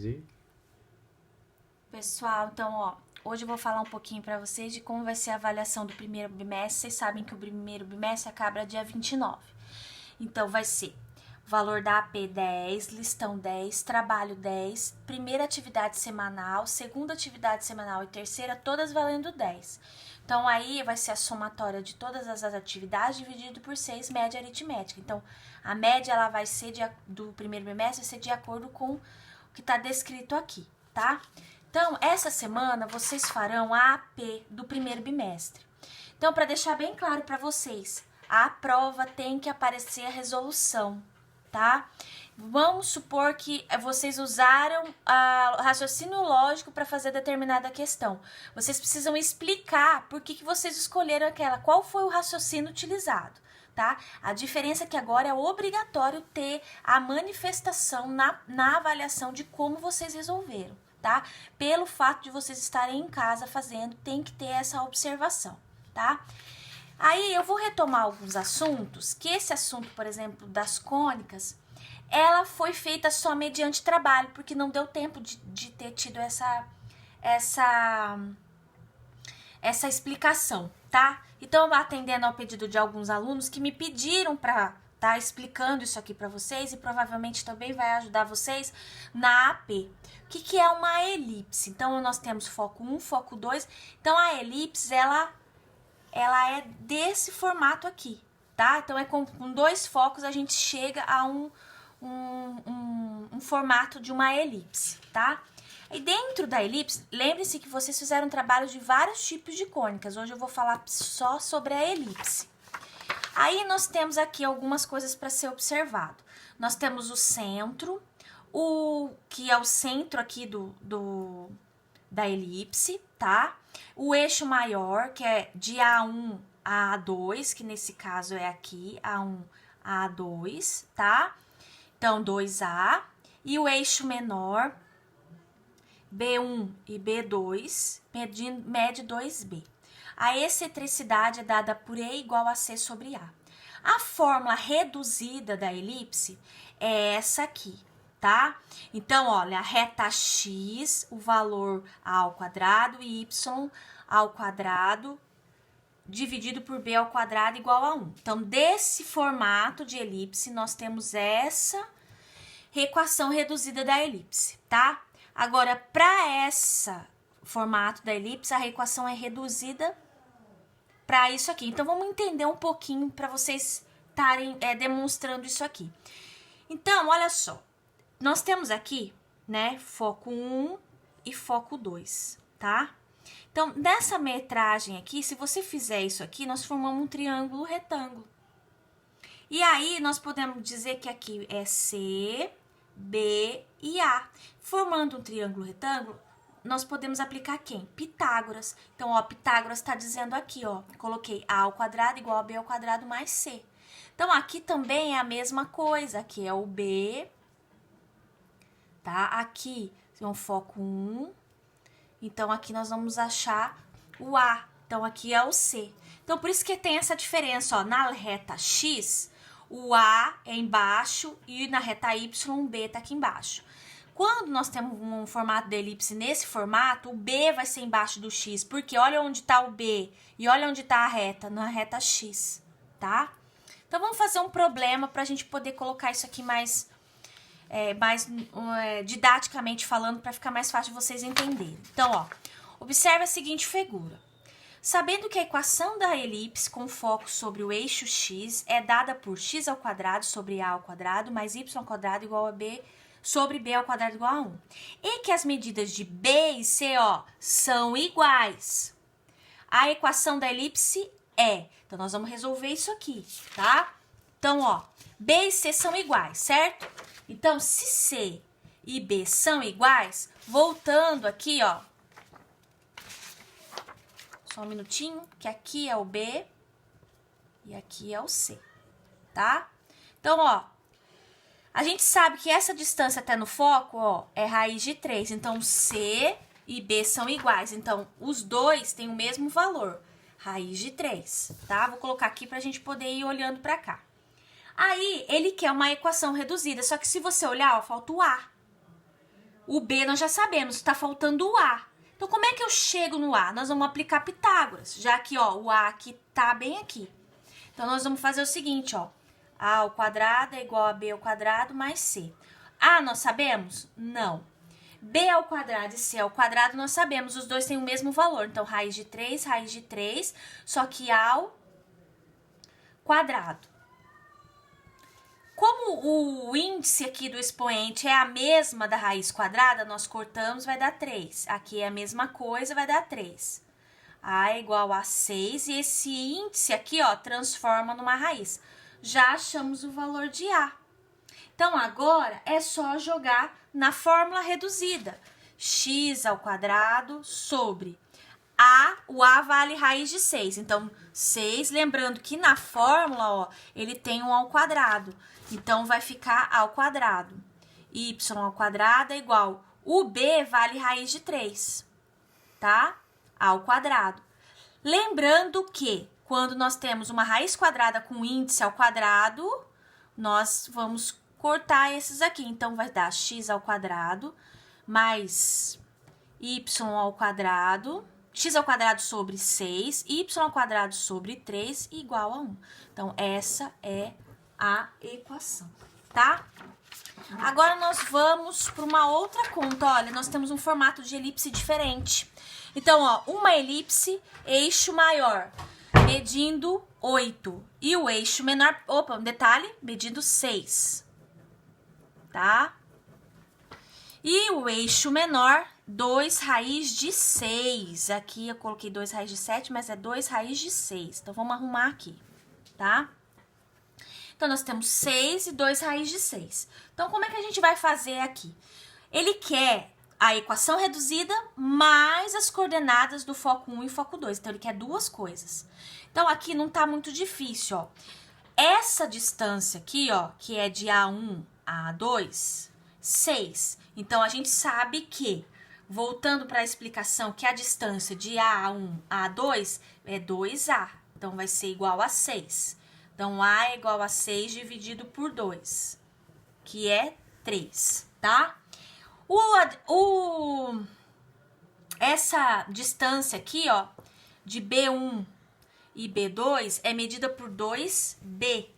tarde. Pessoal, então, hoje eu vou falar um pouquinho para vocês de como vai ser a avaliação do primeiro bimestre. Vocês sabem que o primeiro bimestre acaba dia 29. Então, vai ser valor da AP 10, listão 10, trabalho 10, primeira atividade semanal, segunda atividade semanal e terceira, todas valendo 10. Então, aí vai ser a somatória de todas as atividades dividido por 6, média aritmética. Então, a média ela vai ser do primeiro bimestre, vai ser de acordo com o que está descrito aqui, tá? Então, essa semana vocês farão a AP do primeiro bimestre. Então, para deixar bem claro para vocês, a prova tem que aparecer a resolução, tá? Vamos supor que vocês usaram o raciocínio lógico para fazer determinada questão. Vocês precisam explicar por que vocês escolheram aquela, qual foi o raciocínio utilizado, tá? A diferença é que agora é obrigatório ter a manifestação na avaliação de como vocês resolveram, tá? Pelo fato de vocês estarem em casa fazendo, tem que ter essa observação, tá? Aí eu vou retomar alguns assuntos, que esse assunto, por exemplo, das cônicas, ela foi feita só mediante trabalho, porque não deu tempo de ter tido essa explicação, tá? Então, atendendo ao pedido de alguns alunos que me pediram para tá explicando isso aqui para vocês e provavelmente também vai ajudar vocês na AP. O que é uma elipse? Então, nós temos foco 1, foco 2. Então, a elipse, ela é desse formato aqui, tá? Então, com dois focos a gente chega a um formato de uma elipse, tá? E dentro da elipse, lembre-se que vocês fizeram trabalho de vários tipos de cônicas. Hoje eu vou falar só sobre a elipse. Aí nós temos aqui algumas coisas para ser observado. Nós temos o centro, que é o centro aqui da elipse, tá? O eixo maior, que é de A1 a A2, que nesse caso é aqui, A1 a A2, tá? Então, 2A. E o eixo menor, B1 e B2, mede 2B. A excentricidade é dada por E igual a C sobre A. A fórmula reduzida da elipse é essa aqui, tá? Então, olha, a reta x, o valor a ao quadrado e y ao quadrado dividido por b ao quadrado igual a 1. Então, desse formato de elipse, nós temos essa equação reduzida da elipse, tá? Agora, para esse formato da elipse, a equação é reduzida para isso aqui. Então, vamos entender um pouquinho para vocês estarem demonstrando isso aqui. Então, olha só. Nós temos aqui, né, foco 1 e foco 2, tá? Então, nessa metragem aqui, se você fizer isso aqui, nós formamos um triângulo retângulo. E aí, nós podemos dizer que aqui é C, B e A. Formando um triângulo retângulo, nós podemos aplicar quem? Pitágoras. Então, ó, Pitágoras está dizendo aqui, ó, coloquei A ao quadrado igual a B ao quadrado mais C. Então, aqui também é a mesma coisa, aqui é o B, tá? Aqui é um foco 1, então aqui nós vamos achar o A, então aqui é o C. Então, por isso que tem essa diferença, ó, na reta X, o A é embaixo e na reta Y, o B tá aqui embaixo. Quando nós temos um formato de elipse nesse formato, o B vai ser embaixo do X, porque olha onde tá o B e olha onde tá a reta, na reta X, tá? Então, vamos fazer um problema para a gente poder colocar isso aqui mais didaticamente falando, para ficar mais fácil de vocês entenderem. Então, ó, observe a seguinte figura. Sabendo que a equação da elipse com foco sobre o eixo x é dada por x ao quadrado sobre a ao quadrado mais y ao quadrado igual a b sobre b ao quadrado igual a 1. E que as medidas de b e c, ó, são iguais. A equação da elipse é. Então, nós vamos resolver isso aqui, tá? Então, ó, b e c são iguais, certo? Então, se C e B são iguais, voltando aqui, ó, só um minutinho, que aqui é o B e aqui é o C, tá? Então, ó, a gente sabe que essa distância até no foco, ó, é raiz de 3. Então, C e B são iguais. Então, os dois têm o mesmo valor, raiz de 3, tá? Vou colocar aqui pra gente poder ir olhando pra cá. Aí, ele quer uma equação reduzida, só que se você olhar, ó, falta o A. O B nós já sabemos, está faltando o A. Então, como é que eu chego no A? Nós vamos aplicar Pitágoras, já que, ó, o A aqui tá bem aqui. Então, nós vamos fazer o seguinte, ó. A ao quadrado é igual a B ao quadrado mais C. A nós sabemos? Não. B ao quadrado e C ao quadrado nós sabemos, os dois têm o mesmo valor. Então, raiz de 3, só que ao quadrado. Como o índice aqui do expoente é a mesma da raiz quadrada, nós cortamos, vai dar 3. Aqui é a mesma coisa, vai dar 3. A é igual a 6 e esse índice aqui, ó, transforma numa raiz. Já achamos o valor de A. Então, agora é só jogar na fórmula reduzida. X ao quadrado sobre A, o A vale raiz de 6. Então, 6, lembrando que na fórmula, ó, ele tem um ao quadrado. Então, vai ficar ao quadrado. Y ao quadrado é igual. O B vale raiz de 3, tá? Ao quadrado. Lembrando que quando nós temos uma raiz quadrada com índice ao quadrado, nós vamos cortar esses aqui. Então, vai dar x ao quadrado mais y ao quadrado, x ao quadrado sobre 6, y ao quadrado sobre 3 igual a 1. Então, essa é a equação, tá? Agora, nós vamos para uma outra conta. Olha, nós temos um formato de elipse diferente. Então, ó, uma elipse, eixo maior, medindo 8. E o eixo menor, opa, um detalhe, medindo 6. Tá? E o eixo menor, 2 raiz de 6. Aqui eu coloquei 2 raiz de 7, mas é 2 raiz de 6. Então, vamos arrumar aqui, tá? Então, nós temos 6 e 2 raiz de 6. Então, como é que a gente vai fazer aqui? Ele quer a equação reduzida mais as coordenadas do foco 1 e foco 2. Então, ele quer duas coisas. Então, aqui não tá muito difícil, ó. Essa distância aqui, ó, que é de A1 a A2, 6. Então, a gente sabe que, voltando para a explicação, que a distância de A1 a A2 é 2A. Então, vai ser igual a 6. Então, A é igual a 6 dividido por 2, que é 3, tá? Essa distância aqui, ó, de B1 e B2 é medida por 2B.